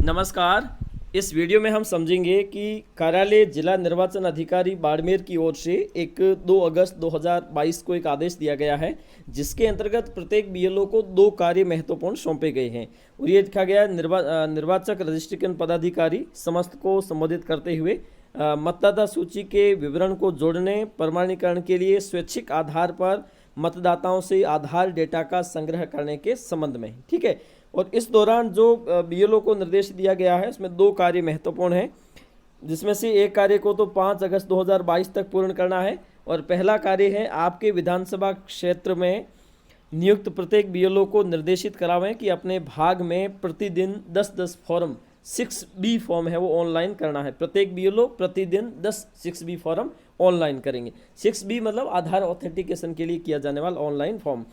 नमस्कार। इस वीडियो में हम समझेंगे कि कार्यालय जिला निर्वाचन अधिकारी बाड़मेर की ओर से एक 2 अगस्त 2022 को एक आदेश दिया गया है, जिसके अंतर्गत प्रत्येक बीएलओ को 2 कार्य महत्वपूर्ण सौंपे गए हैं। और ये लिखा गया निर्वाचक रजिस्ट्रेशन पदाधिकारी समस्त को संबोधित करते हुए मतदाता सूची के विवरण को जोड़ने, प्रमाणीकरण के लिए स्वैच्छिक आधार पर मतदाताओं से आधार डेटा का संग्रह करने के संबंध में। ठीक है। और इस दौरान जो बीएलओ को निर्देश दिया गया है उसमें 2 कार्य महत्वपूर्ण हैं, जिसमें से एक कार्य को तो 5 अगस्त 2022 तक पूर्ण करना है। और पहला कार्य है आपके विधानसभा क्षेत्र में नियुक्त प्रत्येक बीएलओ को निर्देशित करावें कि अपने भाग में प्रतिदिन 10-10 फॉर्म 6B फॉर्म है वो ऑनलाइन करना है। प्रत्येक बीएलओ प्रतिदिन 10 6B फॉर्म ऑनलाइन करेंगे। 6B मतलब आधार ऑथेंटिकेशन के लिए किया जाने वाला ऑनलाइन फॉर्म।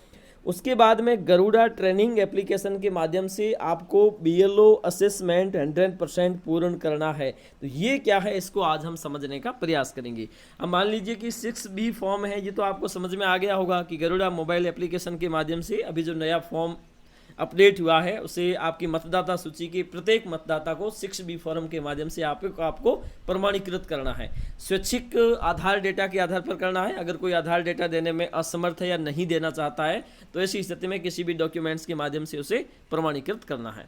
उसके बाद में गरुड़ा ट्रेनिंग एप्लीकेशन के माध्यम से आपको बीएलओ असेसमेंट 100% पूर्ण करना है। तो ये क्या है, इसको आज हम समझने का प्रयास करेंगे। अब मान लीजिए कि 6B फॉर्म है, ये तो आपको समझ में आ गया होगा कि गरुड़ा मोबाइल एप्लीकेशन के माध्यम से अभी जो नया फॉर्म अपडेट हुआ है उसे आपकी मतदाता सूची के प्रत्येक मतदाता को 6B फॉर्म के माध्यम से आपको प्रमाणीकृत करना है। स्वैच्छिक आधार डेटा के आधार पर करना है। अगर कोई आधार डेटा देने में असमर्थ है या नहीं देना चाहता है तो ऐसी स्थिति में किसी भी डॉक्यूमेंट्स के माध्यम से उसे प्रमाणीकृत करना है।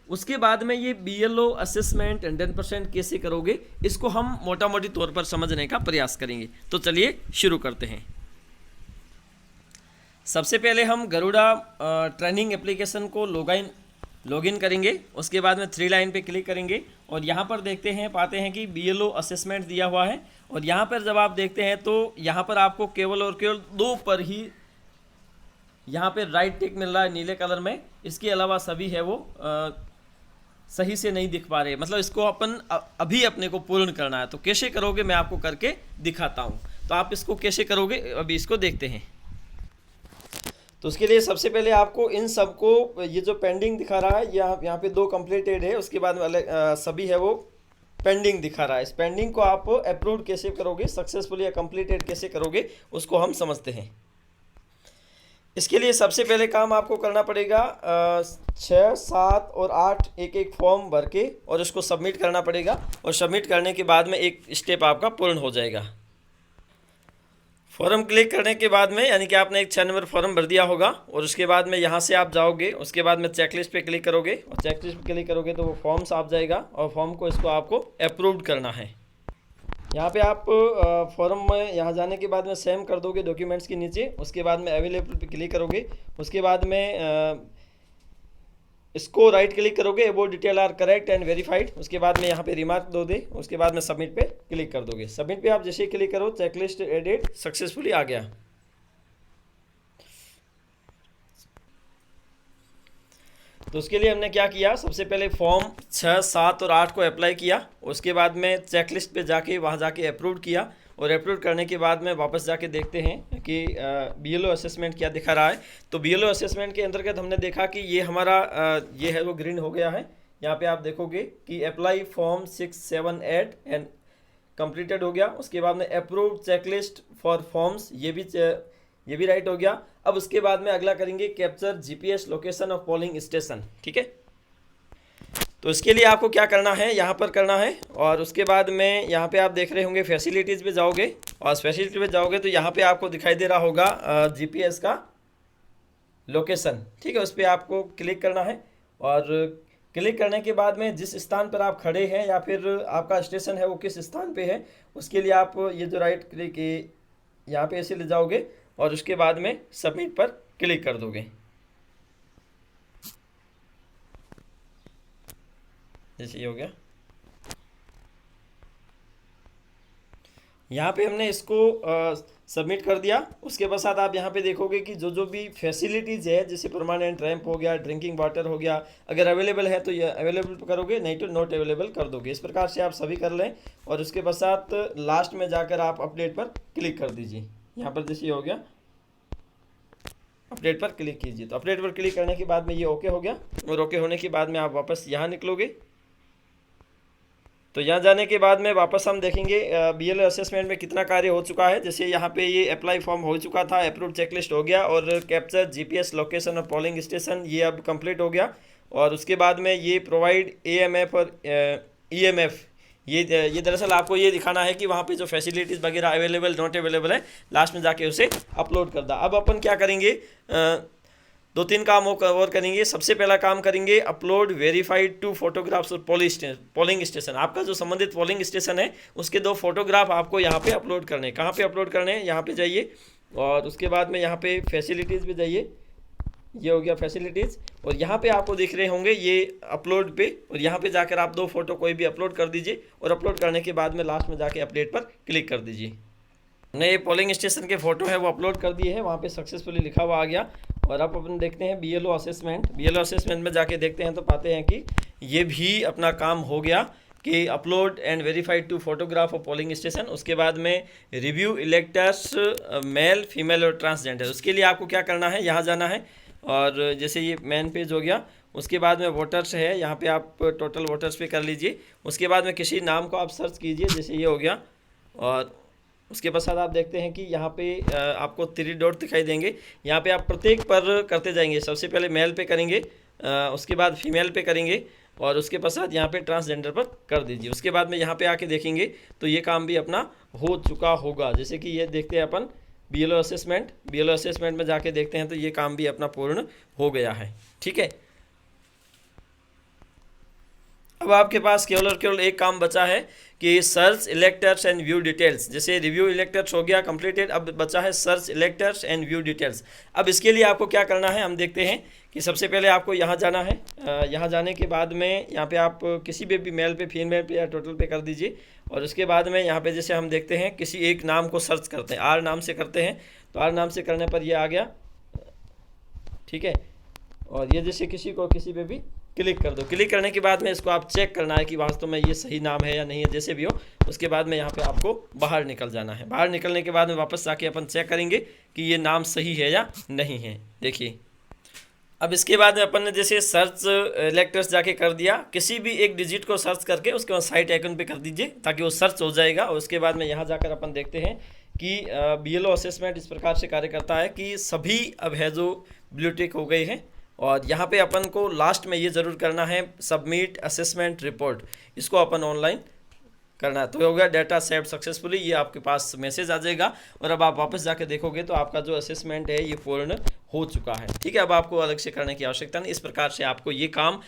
उसके बाद में ये बीएलओ असेसमेंट 100% कैसे करोगे, इसको हम मोटा मोटी तौर पर समझने का प्रयास करेंगे। तो चलिए शुरू करते हैं। सबसे पहले हम गरुड़ा ट्रेनिंग एप्लीकेशन को लॉगिन करेंगे। उसके बाद में 3 लाइन पे क्लिक करेंगे और यहाँ पर देखते हैं, पाते हैं कि बीएलओ असेसमेंट दिया हुआ है। और यहाँ पर जब आप देखते हैं तो यहाँ पर आपको केवल और केवल 2 पर ही यहाँ पे राइट टिक मिल रहा है नीले कलर में। इसके अलावा सभी है वो सही से नहीं दिख पा रहे, मतलब इसको अपन अभी अपने को पूर्ण करना है। तो कैसे करोगे मैं आपको करके दिखाता हूँ। तो आप इसको कैसे करोगे अभी इसको देखते हैं। तो उसके लिए सबसे पहले आपको इन सबको, ये जो पेंडिंग दिखा रहा है यहाँ पे 2 कंप्लीटेड है, उसके बाद वाले सभी है वो पेंडिंग दिखा रहा है। इस पेंडिंग को आप अप्रूव्ड कैसे करोगे, सक्सेसफुली या कंप्लीटेड कैसे करोगे, उसको हम समझते हैं। इसके लिए सबसे पहले काम आपको करना पड़ेगा 6, 7 और 8 एक फॉर्म भर के और उसको सबमिट करना पड़ेगा। और सबमिट करने के बाद में एक स्टेप आपका पूर्ण हो जाएगा। फॉर्म क्लिक करने के बाद में, यानी कि आपने एक 6 नंबर फॉर्म भर दिया होगा और उसके बाद में यहाँ से आप जाओगे, उसके बाद में चेकलिस्ट पे क्लिक करोगे और चेकलिस्ट पे क्लिक करोगे तो वो फॉर्म्स आप जाएगा और फॉर्म को इसको आपको अप्रूव्ड करना है। यहाँ पे आप फॉर्म में यहाँ जाने के बाद में सेम कर दोगे डॉक्यूमेंट्स के नीचे। उसके बाद में अवेलेबल पे क्लिक करोगे। उसके बाद में इसको राइट क्लिक करोगे, about detail are correct and verified. उसके बाद में यहाँ पे रिमार्क दो दे। उसके बाद में सबमिट पे क्लिक कर दोगे। सबमिट पे आप जैसे ही क्लिक करो चेकलिस्ट एडिट सक्सेसफुली आ गया। तो उसके लिए हमने क्या किया, सबसे पहले फॉर्म 6, 7 और 8 को अप्लाई किया। उसके बाद में चेकलिस्ट पे जाके वहाँ जाके अप्रूव किया और अप्रूव करने के बाद में वापस जाके देखते हैं कि बीएलओ असेसमेंट क्या दिखा रहा है। तो बीएलओ असेसमेंट के अंतर्गत हमने देखा कि ये हमारा ये है वो ग्रीन हो गया है। यहाँ पे आप देखोगे कि अप्लाई फॉर्म 6, 7, 8 एंड कंप्लीटेड हो गया। उसके बाद में अप्रूव चेकलिस्ट फॉर फॉर्म्स, ये भी राइट हो गया। अब उसके बाद में अगला करेंगे capture GPS location of polling station. ठीक है। तो इसके लिए आपको क्या करना है, यहाँ पर करना है और उसके बाद में यहाँ पे आप देख रहे होंगे फैसिलिटीज़ पे जाओगे और फैसिलिटी पे जाओगे तो यहाँ पे आपको दिखाई दे रहा होगा जीपीएस का लोकेशन। ठीक है। उस पर आपको क्लिक करना है और क्लिक करने के बाद में जिस स्थान पर आप खड़े हैं या फिर आपका स्टेशन है वो किस स्थान पे है, उसके लिए आप ये जो राइट क्लिक यहाँ पे ऐसे ले जाओगे और उसके बाद में सबमिट पर क्लिक कर दोगे। जैसे ये हो गया। यहाँ पे हमने इसको सबमिट कर दिया। उसके पश्चात आप यहाँ पे देखोगे कि जो भी फैसिलिटीज़ है, जैसे परमानेंट रैंप हो गया, ड्रिंकिंग वाटर हो गया, अगर अवेलेबल है तो ये अवेलेबल करोगे, नहीं तो नॉट अवेलेबल कर दोगे। इस प्रकार से आप सभी कर लें और उसके पश्चात लास्ट में जाकर आप अपडेट पर क्लिक कर दीजिए। यहाँ पर जैसे ये हो गया, अपडेट पर क्लिक कीजिए। तो अपडेट पर क्लिक करने के बाद में ये ओके हो गया और ओके होने के बाद में आप वापस यहाँ निकलोगे। तो यहाँ जाने के बाद में वापस हम देखेंगे बीएलओ असेसमेंट में कितना कार्य हो चुका है। जैसे यहाँ पे ये अप्लाई फॉर्म हो चुका था, अप्रूव चेकलिस्ट हो गया और कैप्चर जीपीएस लोकेशन और पोलिंग स्टेशन ये अब कंप्लीट हो गया। और उसके बाद में ये प्रोवाइड AMF और EMF, ये दरअसल आपको ये दिखाना है कि वहाँ पे जो फैसिलिटीज़ वगैरह अवेलेबल नॉट अवेलेबल है, लास्ट में जाके उसे अपलोड कर दा। अब अपन क्या करेंगे, 2-3 काम और करेंगे। सबसे पहला काम करेंगे अपलोड वेरीफाइड 2 फोटोग्राफ्स और पोलिंग स्टेशन। आपका जो संबंधित पोलिंग स्टेशन है उसके 2 फोटोग्राफ आपको यहाँ पे अपलोड करने हैं। कहाँ पे अपलोड करने हैं, यहाँ पे जाइए और उसके बाद में यहाँ पे फैसिलिटीज़ पे जाइए, ये हो गया फैसिलिटीज़, और यहाँ पे आपको दिख रहे होंगे ये अपलोड पे, और यहाँ पे जाकर आप 2 फोटो कोई भी अपलोड कर दीजिए और अपलोड करने के बाद में लास्ट में जाके अपडेट पर क्लिक कर दीजिए। नए पोलिंग स्टेशन के फ़ोटो है वो अपलोड कर दिए हैं, वहाँ पे सक्सेसफुली लिखा हुआ आ गया। और अब अपन देखते हैं BLO असेसमेंट में जाके देखते हैं तो पाते हैं कि ये भी अपना काम हो गया कि upload and verified 2 photograph of polling station. उसके बाद में रिव्यू इलेक्टर्स मेल फीमेल और ट्रांसजेंडर। उसके लिए आपको क्या करना है, यहाँ जाना है और जैसे ये मेन पेज हो गया, उसके बाद में वोटर्स है, यहाँ पे आप टोटल वोटर्स पे कर लीजिए। उसके बाद में किसी नाम को आप सर्च कीजिए, जैसे ये हो गया, और उसके पश्चात आप देखते हैं कि यहाँ पे आपको 3 डॉट दिखाई देंगे। यहाँ पे आप प्रत्येक पर करते जाएंगे। सबसे पहले मेल पे करेंगे, उसके बाद फीमेल पे करेंगे और उसके पश्चात यहाँ पे ट्रांसजेंडर पर कर दीजिए। उसके बाद में यहाँ पे आके देखेंगे तो ये काम भी अपना हो चुका होगा। जैसे कि ये देखते हैं अपन BLO असेसमेंट में जाके देखते हैं तो ये काम भी अपना पूर्ण हो गया है। ठीक है, अब आपके पास केवल और केवल एक काम बचा है कि search electors and view details. जैसे रिव्यू इलेक्टर्स हो गया कंप्लीटेड, अब बचा है search electors and view details. अब इसके लिए आपको क्या करना है, हम देखते हैं कि सबसे पहले आपको यहाँ जाना है। यहाँ जाने के बाद में यहाँ पे आप किसी भी मेल पे, फीमेल पे या टोटल पे कर दीजिए। और उसके बाद में यहाँ पे जैसे हम देखते हैं किसी एक नाम को सर्च करते हैं, R नाम से करते हैं, तो R नाम से करने पर ये आ गया। ठीक है, और ये जैसे किसी पे भी क्लिक कर दो। क्लिक करने के बाद में इसको आप चेक करना है कि वास्तव में ये सही नाम है या नहीं है, जैसे भी हो। उसके बाद में यहाँ पे आपको बाहर निकल जाना है। बाहर निकलने के बाद में वापस जाके अपन चेक करेंगे कि ये नाम सही है या नहीं है। देखिए, अब इसके बाद में अपन ने जैसे सर्च इलेक्टर्स जाके कर दिया, किसी भी एक डिजिट को सर्च करके उसके बाद साइट आइकन पे कर दीजिए ताकि वो सर्च हो जाएगा। और उसके बाद में यहाँ जाकर अपन देखते हैं कि BLO असेसमेंट इस प्रकार से कार्य करता है कि सभी अब है जो ब्लू टिक हो गई है। और यहाँ पे अपन को लास्ट में ये ज़रूर करना है सबमिट असेसमेंट रिपोर्ट, इसको अपन ऑनलाइन करना है। तो हो गया डाटा सेव्ड सक्सेसफुली, ये आपके पास मैसेज आ जाएगा। और अब आप वापस जाके देखोगे तो आपका जो असेसमेंट है ये पूर्ण हो चुका है। ठीक है, अब आपको अलग से करने की आवश्यकता नहीं। इस प्रकार से आपको ये काम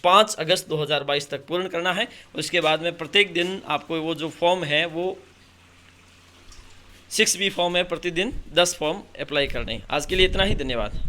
5 अगस्त 2022 तक पूर्ण करना है। उसके बाद में प्रत्येक दिन आपको वो जो फॉर्म है वो 6B फॉर्म है, प्रतिदिन 10 फॉर्म अप्लाई करने हैं। आज के लिए इतना ही, धन्यवाद।